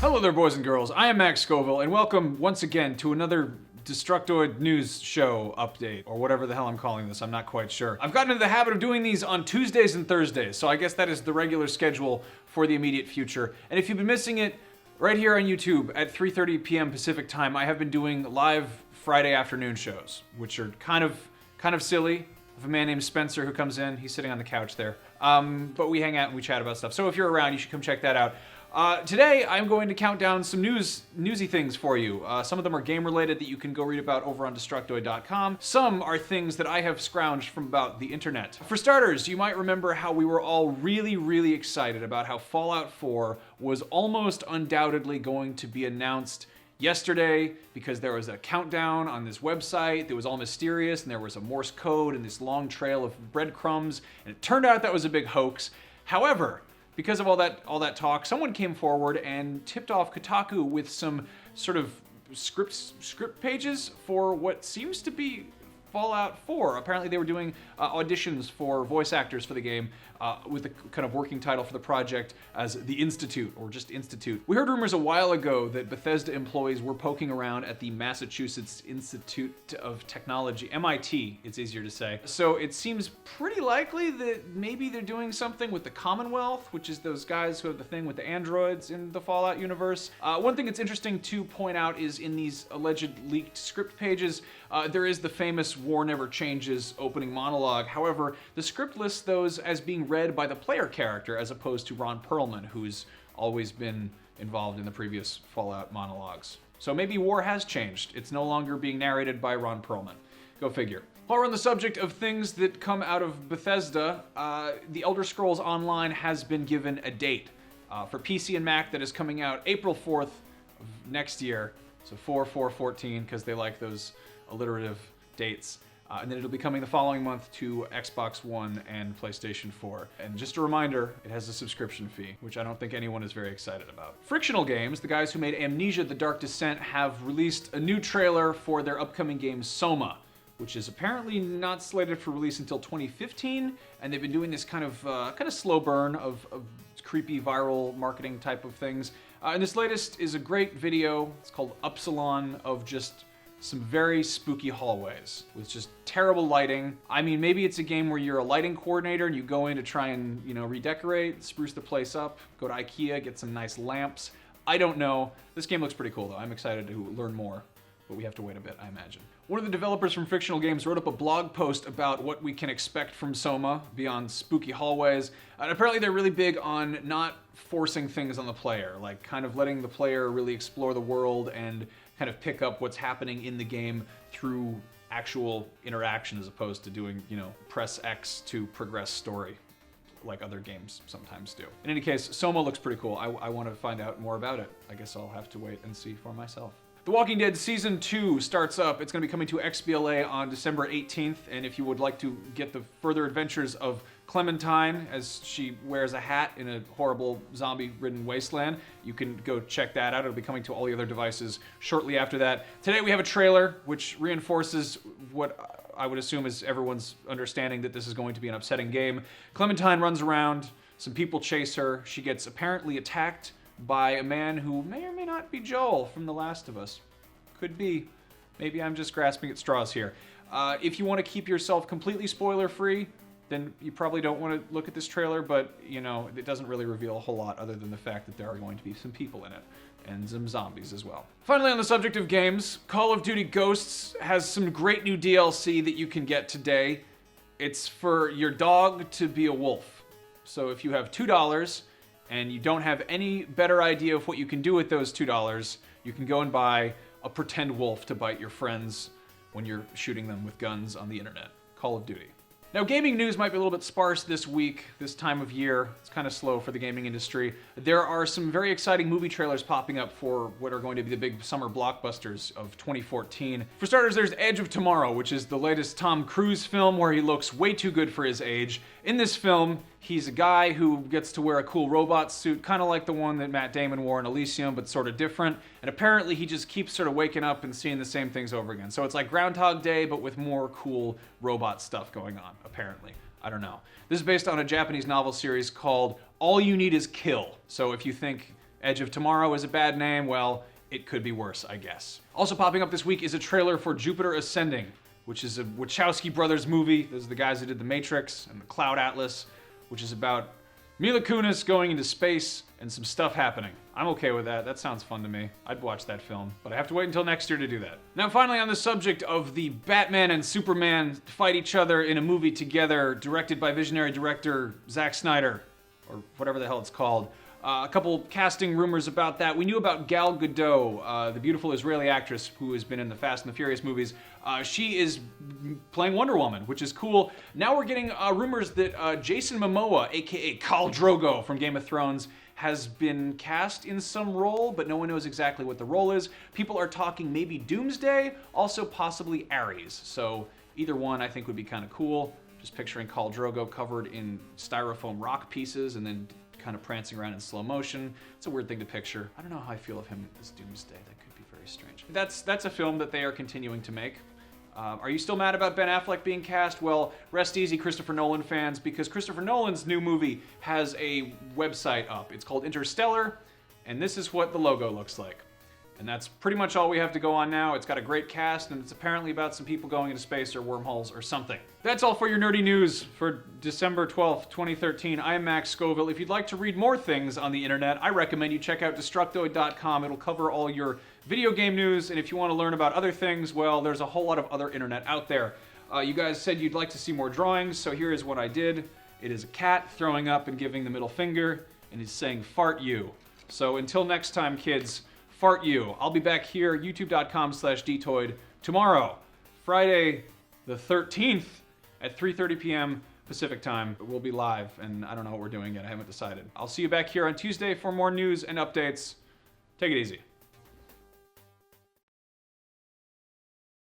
Hello there, boys and girls. I am Max Scoville, and welcome once again to another Destructoid news show update, or whatever the hell I'm calling this. I'm not quite sure. I've gotten into the habit of doing these on Tuesdays and Thursdays, so I guess that is the regular schedule for the immediate future. And if you've been missing it, right here on YouTube at 3:30 p.m. Pacific time, I have been doing live Friday afternoon shows, which are kind of silly. I have a man named Spencer who comes in. He's sitting on the couch there. But we hang out and we chat about stuff. So if you're around, you should come check that out. Today, I'm going to count down some newsy things for you. Some of them are game-related that you can go read about over on Destructoid.com. Some are things that I have scrounged from about the internet. For starters, you might remember how we were all really excited about how Fallout 4 was almost undoubtedly going to be announced yesterday because there was a countdown on this website that was all mysterious, and there was a Morse code and this long trail of breadcrumbs, and it turned out that was a big hoax. However, because of all that talk, someone came forward and tipped off Kotaku with some sort of script pages for what seems to be Fallout 4. Apparently they were doing auditions for voice actors for the game with the kind of working title for the project as The Institute, or just Institute. We heard rumors a while ago that Bethesda employees were poking around at the Massachusetts Institute of Technology, MIT, it's easier to say. So it seems pretty likely that maybe they're doing something with the Commonwealth, which is those guys who have the thing with the androids in the Fallout universe. One thing that's interesting to point out is in these alleged leaked script pages, there is the famous War Never Changes opening monologue. However, the script lists those as being read by the player character as opposed to Ron Perlman, who's always been involved in the previous Fallout monologues. So maybe war has changed. It's no longer being narrated by Ron Perlman. Go figure. While we're on the subject of things that come out of Bethesda, The Elder Scrolls Online has been given a date for PC and Mac that is coming out April 4th of next year. So 4/4/14, because they like those alliterative dates. And then it'll be coming the following month to Xbox One and PlayStation 4. And just a reminder, it has a subscription fee, which I don't think anyone is very excited about. Frictional Games, the guys who made Amnesia: The Dark Descent, have released a new trailer for their upcoming game Soma, which is apparently not slated for release until 2015. And they've been doing this kind of slow burn of creepy viral marketing type of things. And this latest is a great video. It's called Upsilon, of just some very spooky hallways with just terrible lighting. I mean, maybe it's a game where you're a lighting coordinator and you go in to try and, redecorate, spruce the place up, go to IKEA, get some nice lamps. I don't know. This game looks pretty cool though. I'm excited to learn more, but we have to wait a bit, I imagine. One of the developers from Frictional Games wrote up a blog post about what we can expect from Soma beyond spooky hallways. And apparently they're really big on not forcing things on the player, like kind of letting the player really explore the world and kind of pick up what's happening in the game through actual interaction as opposed to doing, press X to progress story like other games sometimes do. In any case, Soma looks pretty cool. I want to find out more about it. I guess I'll have to wait and see for myself. The Walking Dead Season 2 starts up. It's going to be coming to XBLA on December 18th, and if you would like to get the further adventures of Clementine as she wears a hat in a horrible zombie-ridden wasteland, you can go check that out. It'll be coming to all the other devices shortly after that. Today we have a trailer which reinforces what I would assume is everyone's understanding that this is going to be an upsetting game. Clementine runs around, some people chase her, she gets apparently attacked by a man who may or may not be Joel from The Last of Us. Could be. Maybe I'm just grasping at straws here. If you want to keep yourself completely spoiler-free, then you probably don't want to look at this trailer, but, it doesn't really reveal a whole lot other than the fact that there are going to be some people in it, and some zombies as well. Finally, on the subject of games, Call of Duty Ghosts has some great new DLC that you can get today. It's for your dog to be a wolf. So if you have $2, and you don't have any better idea of what you can do with those $2, you can go and buy a pretend wolf to bite your friends when you're shooting them with guns on the internet. Call of Duty. Now, gaming news might be a little bit sparse this week, this time of year. It's kind of slow for the gaming industry. There are some very exciting movie trailers popping up for what are going to be the big summer blockbusters of 2014. For starters, there's Edge of Tomorrow, which is the latest Tom Cruise film where he looks way too good for his age. In this film, he's a guy who gets to wear a cool robot suit, kind of like the one that Matt Damon wore in Elysium, but sort of different. And apparently he just keeps sort of waking up and seeing the same things over again. So it's like Groundhog Day, but with more cool robot stuff going on, apparently. I don't know. This is based on a Japanese novel series called All You Need Is Kill. So if you think Edge of Tomorrow is a bad name. Well, it could be worse, I guess. Also popping up this week is a trailer for Jupiter Ascending, which is a Wachowski brothers movie. Those are the guys who did The Matrix and The Cloud Atlas, which is about Mila Kunis going into space and some stuff happening. I'm okay with that. That sounds fun to me. I'd watch that film, but I have to wait until next year to do that. Now, finally, on the subject of the Batman and Superman fight each other in a movie together, directed by visionary director Zack Snyder, or whatever the hell it's called. A couple casting rumors about that. We knew about Gal Gadot, the beautiful Israeli actress who has been in the Fast and the Furious movies. She is playing Wonder Woman, which is cool. Now we're getting rumors that Jason Momoa, aka Khal Drogo from Game of Thrones, has been cast in some role, but no one knows exactly what the role is. People are talking maybe Doomsday, also possibly Ares. So either one I think would be kind of cool. Just picturing Khal Drogo covered in styrofoam rock pieces and then kind of prancing around in slow motion. It's a weird thing to picture. I don't know how I feel of him as Doomsday. That could be very strange. That's a film that they are continuing to make. Are you still mad about Ben Affleck being cast? Well, rest easy, Christopher Nolan fans, because Christopher Nolan's new movie has a website up. It's called Interstellar, and this is what the logo looks like. And that's pretty much all we have to go on now. It's got a great cast, and it's apparently about some people going into space or wormholes or something. That's all for your nerdy news for December 12th, 2013. I am Max Scoville. If you'd like to read more things on the internet, I recommend you check out Destructoid.com. It'll cover all your video game news, and if you want to learn about other things, well, there's a whole lot of other internet out there. You guys said you'd like to see more drawings, so here is what I did. It is a cat throwing up and giving the middle finger, and it's saying, "Fart you." So until next time, kids, fart you. I'll be back here, youtube.com/DTOID, tomorrow, Friday the 13th at 3:30 p.m. Pacific time. We'll be live, and I don't know what we're doing yet. I haven't decided. I'll see you back here on Tuesday for more news and updates. Take it easy.